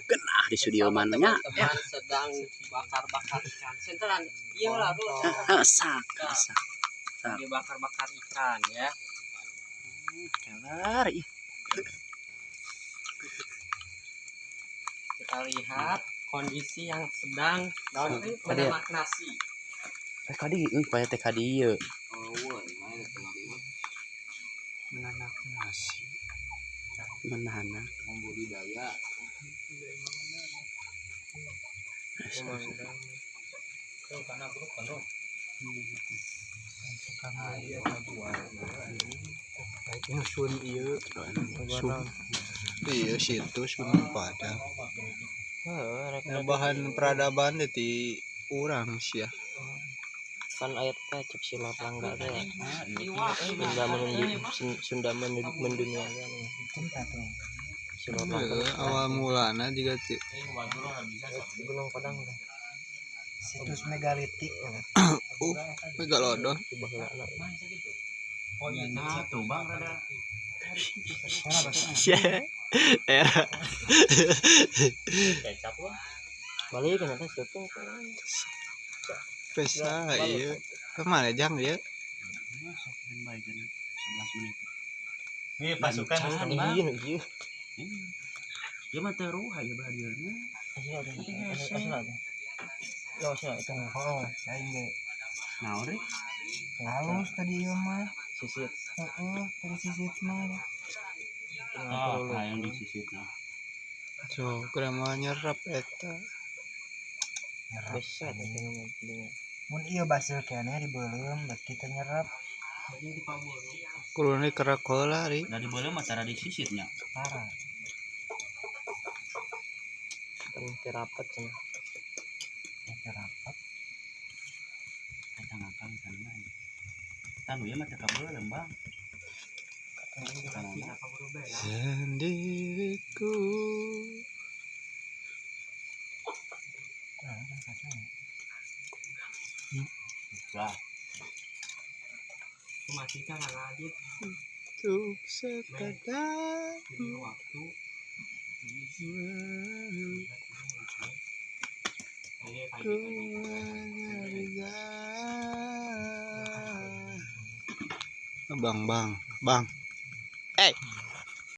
genah di studio mananya ya. Sedang bakar-bakar ikan. Senteran. Iya lah tuh. Sak. Bakar-bakar ikan ya. Kelar ih. Kita lihat kondisi yang sedang menemak nasi. Kadi upaya teh kadi ieu. menanak nasi Menanak. budidaya Karena buruk kan dong. sun ieu iya situ Sunan Padang bahan peradaban di urang sia Kan ayat cek sila pelangga teh Sunda mendunia sila pelangga awal mulana juga Gunung Padang teh situs megalitik megalodon oh iya tuh bang rada Era kecap lah balik kan atas itu pesa iya kemana jang dia 11 menit. ini pasukan iya Ya mah teu ruha ya bahagiana. Naon rek? halus tadi ieu mah sisit tadi sisit mah Yang disisitna. so kumaha nyerap eta bisa mun ieu baseuh keneh dibeulem bet kita nyerap kuluna kerak heula ri Dari beuleum mah tara disisitnya. parah kan terapat cenah rapat Eta ngakal kana. Tanu ieu mah teu kabeuleum bang. sendiriku Lah, masih kan lagi untuk sekadar waktu ku hanya bisa bang